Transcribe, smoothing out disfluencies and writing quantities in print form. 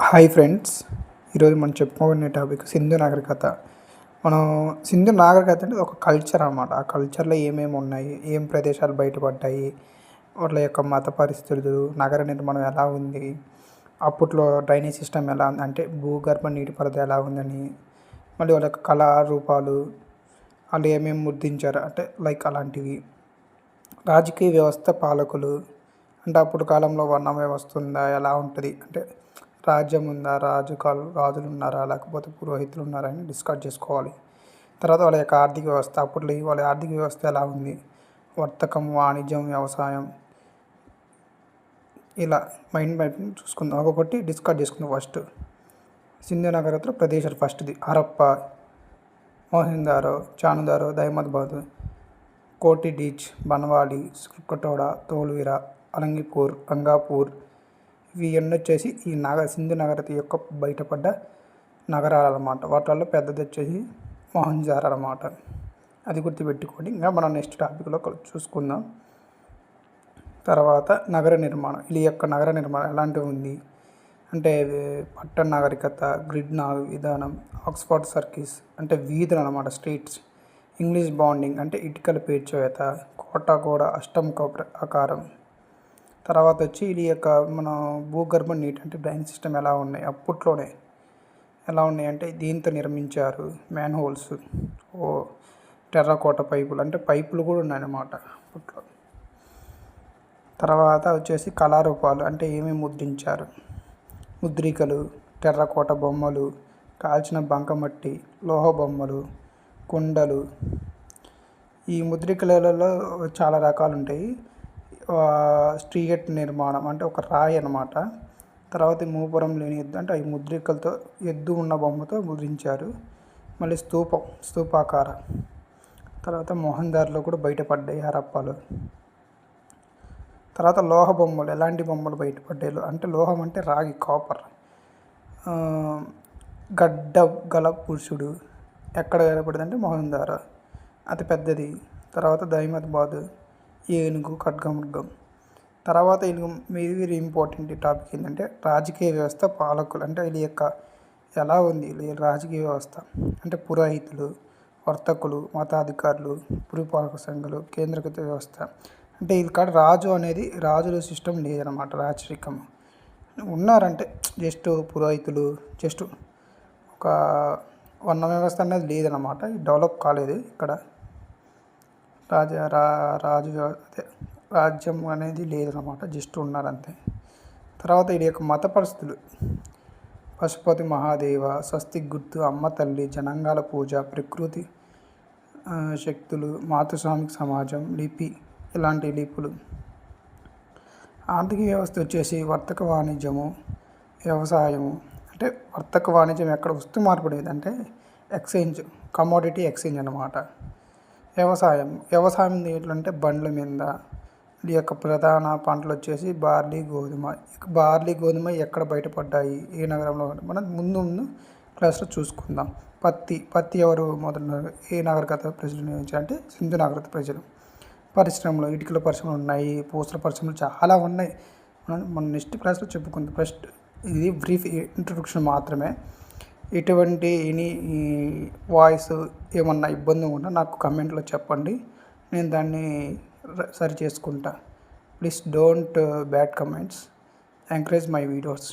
Hi friends, ఈరోజు మనం చెప్పుకోబోయే టాపిక్ సింధు నాగరికత. మనం సింధు నాగరికత అంటే ఒక కల్చర్ అనమాట. ఆ కల్చర్‌లో ఏమేమి ఉన్నాయి, ఏం ప్రదేశాలు బయటపడ్డాయి, వాళ్ళ యొక్క మత పరిస్థితులు, నగర నిర్మాణం ఎలా ఉంది, అప్పట్లో డ్రైనేజ్ సిస్టమ్ ఎలా ఉంది, అంటే భూగర్భ నీటిపారుదల ఎలా ఉందని, మళ్ళీ వాళ్ళ యొక్క కళారూపాలు, వాళ్ళు ఏమేమి ముద్రించారు అంటే లైక్ అలాంటివి. రాజకీయ వ్యవస్థ, పాలకులు అంటే అప్పుడు కాలంలో వర్ణ వ్యవస్థ ఉందా, ఎలా ఉంటుంది అంటే రాజ్యం ఉందా, రాజులు ఉన్నారా, లేకపోతే పురోహితులు ఉన్నారా అని డిస్కస్ చేసుకోవాలి. తర్వాత వాళ్ళ యొక్క ఆర్థిక వ్యవస్థ, అప్పట్లో వాళ్ళ ఆర్థిక వ్యవస్థ ఎలా ఉంది, వర్తకం, వాణిజ్యం, వ్యవసాయం, ఇలా మైండ్ మ్యాపింగ్ చూసుకుందాం. ఒక్కొక్కటి డిస్కస్ చేసుకుందాం. ఫస్ట్ సింధు నాగరికతలో ప్రదేశాలు. ఫస్ట్ది హరప్ప, మోహిందారో, చానుదారో, దైమత్బాద్, కోటిడీచ్, బన్వాలి, సుర్కటోడా, ధోల్వీరా, అలంగిపూర్, రంగాపూర్. ఇవి ఎన్ని వచ్చేసి ఈ సింధు నాగరికత యొక్క బయటపడ్డ నగరాలు అన్నమాట. వాటిల్లో పెద్దది వచ్చేసి మొహంజార్ అన్నమాట. అది గుర్తుపెట్టుకోండి. ఇంకా మనం నెక్స్ట్ టాపిక్లో చూసుకుందాం. తర్వాత నగర నిర్మాణం. ఈ యొక్క నగర నిర్మాణం ఎలాంటివి ఉంది అంటే పట్టణ నాగరికత, గ్రిడ్ విధానం, ఆక్స్ఫర్డ్ సర్కిల్స్ అంటే వీధులు అన్నమాట, స్ట్రీట్స్, ఇంగ్లీష్ బాండింగ్ అంటే ఇటుకల పేర్చేత, కోట గోడ అష్టముఖ ఆకారం. తర్వాత వచ్చి ఇది యొక్క మన భూగర్భ నీటి అంటే డ్రైనేజ్ సిస్టమ్ ఎలా ఉన్నాయి, అప్పట్లోనే ఎలా ఉన్నాయి అంటే దీంతో నిర్మించారు. మ్యాన్ హోల్స్, టెర్రకోట పైపులు అంటే పైపులు కూడా ఉన్నాయన్నమాట అప్పట్లో. తర్వాత వచ్చేసి కళారూపాలు అంటే ఏమేమి ముద్రించారు, ముద్రికలు, టెర్రకోట బొమ్మలు, కాల్చిన బంకమట్టి, లోహ బొమ్మలు, కుండలు. ఈ ముద్రికలలో చాలా రకాలు ఉంటాయి. స్ట్రీట్ నిర్మాణం అంటే ఒక రాయి అన్నమాట. తర్వాత మూపురం లేని ఎద్దు అంటే ఈ ముద్రికలతో ఎద్దు ఉన్న బొమ్మతో ముద్రించారు. మళ్ళీ స్తూపాకార. తర్వాత మొహందార్లో కూడా బయటపడ్డాయి హరప్పాలు. తర్వాత లోహ బొమ్మలు. ఎలాంటి బొమ్మలు బయటపడ్డాయి అంటే లోహం అంటే రాగి, కాపర్. గడ్డ గల పురుషుడు ఎక్కడ కనపడింది అంటే మొహందార, అతి పెద్దది. తర్వాత దైమత్బాద్, ఏనుగు, ఖడ్గమృగం. తర్వాత వెరీ ఇంపార్టెంట్ టాపిక్ ఏంటంటే రాజకీయ వ్యవస్థ, పాలకులు అంటే వీళ్ళ యొక్క ఎలా ఉంది రాజకీయ వ్యవస్థ అంటే పురోహితులు, వర్తకులు, మతాధికారులు, పురపాలక సంఘాలు, కేంద్రీకృత వ్యవస్థ. అంటే ఇక్కడ రాజు అనేది రాజుల సిస్టమ్ లేదనమాట. రాజరికం ఉన్నారంటే జస్ట్ పురోహితులు, జస్ట్ ఒక వర్ణ వ్యవస్థ అనేది లేదనమాట. డెవలప్ కాలేదు ఇక్కడ. రాజ్యం అనేది లేదన్నమాట, జస్ట్ ఉన్నారంతే. తర్వాత ఇది యొక్క మత పరిస్థితులు. పశుపతి మహాదేవ, స్వస్తిక్ గుర్తు, అమ్మ తల్లి, జనాంగాల పూజ, ప్రకృతి శక్తులు, మాతృస్వామిక సమాజం, లిపి, ఇలాంటి లిపులు. ఆర్థిక వ్యవస్థ వచ్చేసి వర్తక వాణిజ్యము, వ్యవసాయము. అంటే వర్తక వాణిజ్యం ఎక్కడ వస్తు మార్పిడి అంటే ఎక్స్చేంజ్, కమోడిటీ ఎక్స్చేంజ్ అన్నమాట. వ్యవసాయం ఏంటంటే బండ్ల మీద. ఈ యొక్క ప్రధాన పంటలు వచ్చేసి బార్లీ, గోధుమ ఎక్కడ బయటపడ్డాయి, ఏ నగరంలో, మనం ముందు క్లాస్లో చూసుకుందాం. పత్తి ఎవరు మొదలు, ఏ నాగరికత ప్రజలు నిర్మించారంటే సింధు నాగరికత ప్రజలు. పరిశ్రమలు, ఇటుకల పరిశ్రమలు ఉన్నాయి, పూసల పరిశ్రమలు చాలా ఉన్నాయి. మనం నెక్స్ట్ క్లాస్లో చెప్పుకుందాం. ఫస్ట్ ఇది బ్రీఫ్ ఇంట్రొడక్షన్ మాత్రమే. ఎటువంటి వాయిస్ ఏమన్నా ఇబ్బంది ఉన్నా నాకు కమెంట్లో చెప్పండి, నేను దాన్ని సరి చేసుకుంటా. Please don't bad comments, encourage my videos.